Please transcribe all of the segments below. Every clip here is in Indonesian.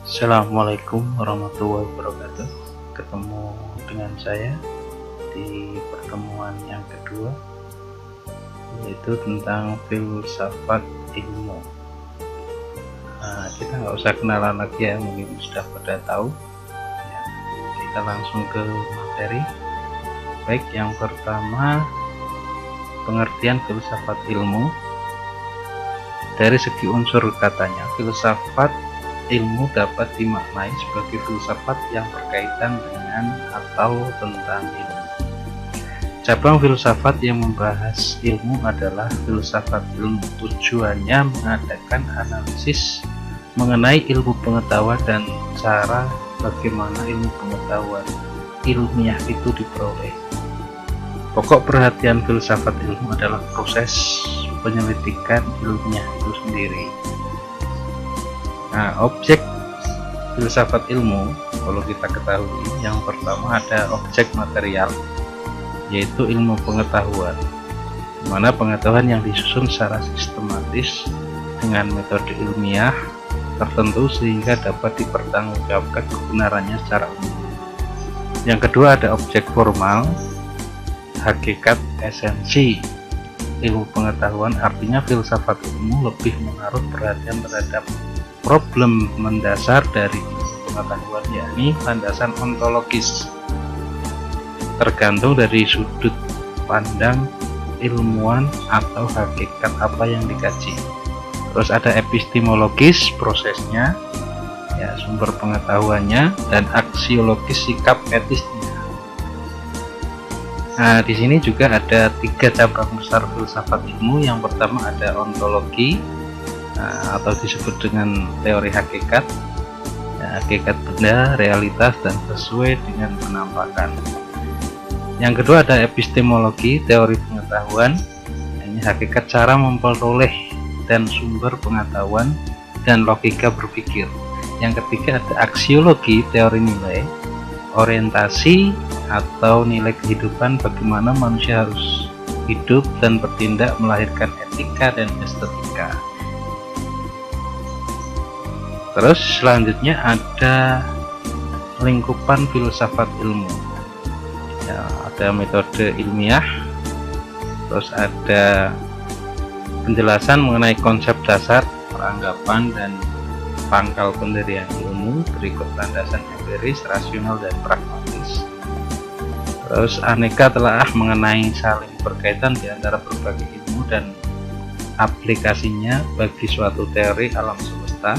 Assalamualaikum warahmatullahi wabarakatuh. Ketemu dengan saya di pertemuan yang kedua, yaitu tentang filsafat ilmu. Kita nggak usah kenalan lagi ya, mungkin sudah pada tahu ya. Kita langsung ke materi. Baik, yang pertama, pengertian filsafat ilmu. Dari segi unsur katanya, filsafat ilmu dapat dimaknai sebagai filsafat yang berkaitan dengan atau tentang ilmu. Cabang filsafat yang membahas ilmu adalah filsafat ilmu. Tujuannya mengadakan analisis mengenai ilmu pengetahuan dan cara bagaimana ilmu pengetahuan ilmiah itu diperoleh. Pokok perhatian filsafat ilmu adalah proses penyelidikan ilmiah itu sendiri. Nah, objek filsafat ilmu, kalau kita ketahui, yang pertama ada objek material, yaitu ilmu pengetahuan, di mana pengetahuan yang disusun secara sistematis dengan metode ilmiah tertentu sehingga dapat dipertanggungjawabkan kebenarannya secara umum. Yang kedua ada objek formal, hakikat esensi ilmu pengetahuan, artinya filsafat ilmu lebih menaruh perhatian terhadap problem mendasar dari pengetahuan, yakni landasan ontologis, tergantung dari sudut pandang ilmuwan atau hakikat apa yang dikaji. Terus ada epistemologis, prosesnya ya, sumber pengetahuannya, dan aksiologis, sikap etisnya. Nah, di sini juga ada 3 cabang besar filsafat ilmu. Yang pertama ada ontologi, atau disebut dengan teori hakikat, ya, hakikat benda, realitas, dan sesuai dengan penampakan. Yang kedua ada epistemologi, teori pengetahuan, ini hakikat cara memperoleh dan sumber pengetahuan dan logika berpikir. Yang ketiga ada aksiologi, teori nilai, orientasi atau nilai kehidupan, bagaimana manusia harus hidup dan bertindak, melahirkan etika dan estetika. Terus selanjutnya ada lingkupan filsafat ilmu, ya, ada metode ilmiah, terus ada penjelasan mengenai konsep dasar, peranggapan, dan pangkal pendirian ilmu, berikut landasan empiris, rasional, dan pragmatis. Terus aneka telaah mengenai saling berkaitan di antara berbagai ilmu dan aplikasinya bagi suatu teori alam semesta.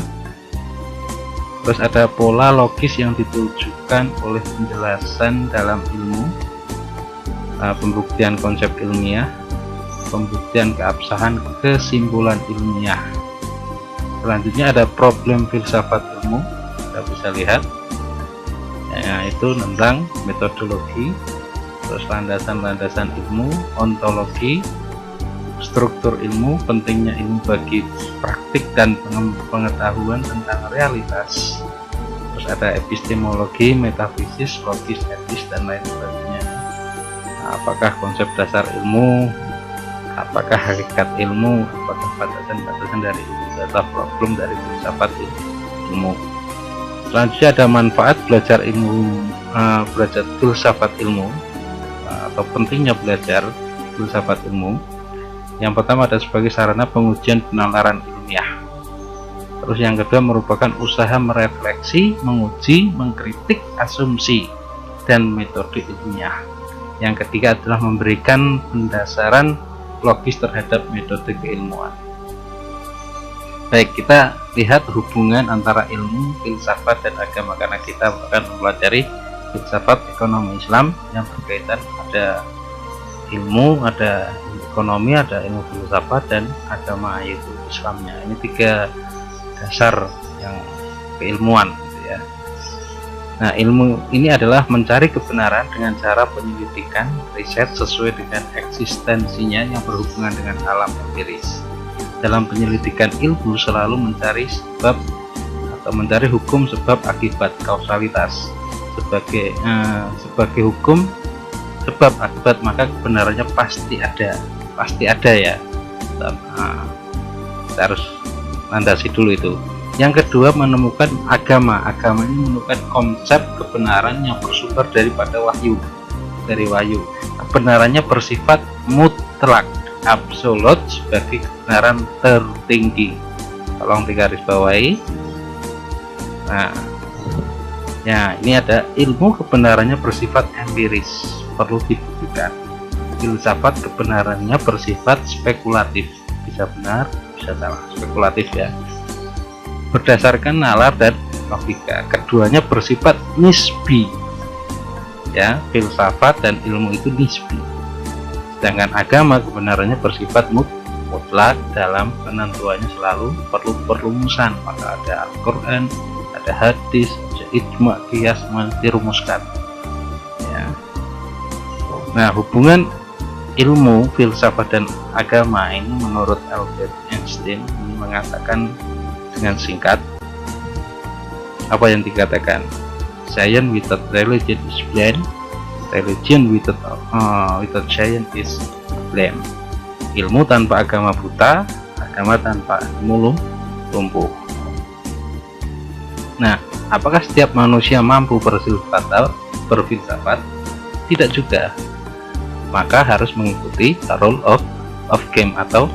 Terus ada pola logis yang ditujukan oleh penjelasan dalam ilmu, pembuktian konsep ilmiah, pembuktian keabsahan kesimpulan ilmiah. Selanjutnya ada problem filsafat ilmu, kita bisa lihat, yaitu tentang metodologi, terus landasan-landasan ilmu, ontologi, struktur ilmu, pentingnya ilmu bagi praktik dan pengetahuan tentang realitas. Terus ada epistemologi, metafisis, logis, etis, dan lain sebagainya. Nah, apakah konsep dasar ilmu, apakah hakikat ilmu, apakah batasan-batasan dari ilmu, atau problem dari filsafat ilmu. Selanjutnya ada manfaat belajar ilmu, belajar filsafat ilmu, atau pentingnya belajar filsafat ilmu. Yang pertama ada sebagai sarana pengujian penalaran ilmiah. Terus yang kedua merupakan usaha merefleksi, menguji, mengkritik asumsi dan metode ilmiah. Yang ketiga adalah memberikan pendasaran logis terhadap metode keilmuan. Baik, kita lihat hubungan antara ilmu, filsafat, dan agama, karena kita akan mempelajari filsafat ekonomi Islam yang berkaitan, ada ilmu, ada ekonomi, ada ilmu filsafat, dan agama yaitu Islamnya. Ini 3 dasar yang keilmuan, gitu ya. Nah, ilmu ini adalah mencari kebenaran dengan cara penyelidikan, riset sesuai dengan eksistensinya yang berhubungan dengan alam empiris. Dalam penyelidikan ilmu selalu mencari sebab atau mencari hukum sebab akibat, kausalitas. Sebagai hukum sebab akibat, maka kebenarannya pasti ada ya. Kita harus landasi dulu itu. Yang kedua, menemukan agama. Agama ini menemukan konsep kebenaran yang bersumber daripada wahyu, dari wahyu. Kebenarannya bersifat mutlak, absolut, sebagai kebenaran tertinggi. Tolong digarisbawahi. Nah, ya, ini ada ilmu kebenarannya bersifat empiris, perlu dibuktikan. Filsafat kebenarannya bersifat spekulatif, bisa benar, bisa salah, spekulatif ya, berdasarkan nalar dan logika. Keduanya bersifat nisbi, ya, filsafat dan ilmu itu nisbi. Sedangkan agama kebenarannya bersifat mutlak, dalam penentuannya selalu perlu perumusan. Maka ada Al-Quran, ada hadis, ada ijma, qiyas, dirumuskan ya. Nah, hubungan ilmu, filsafat dan agama ini menurut Albert Einstein ini mengatakan dengan singkat apa yang dikatakan, science without religion is blind, religion without science is blind. Ilmu tanpa agama buta, agama tanpa ilmu lumpuh. Nah, apakah setiap manusia mampu berfilsafat? Tidak juga. Maka harus mengikuti rule of game atau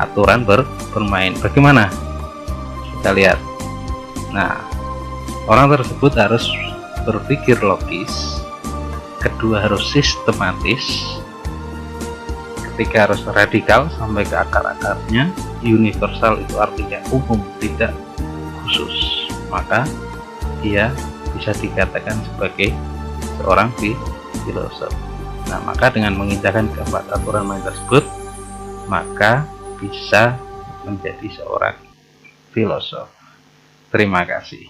aturan bermain. Bagaimana? Kita lihat. Nah, orang tersebut harus berpikir logis, kedua harus sistematis, ketiga harus radikal sampai ke akar-akarnya, universal itu artinya umum, tidak khusus. Maka dia bisa dikatakan sebagai seorang filosof. Nah, maka dengan menginjakan keempat aturan main tersebut, maka bisa menjadi seorang filosof. Terima kasih.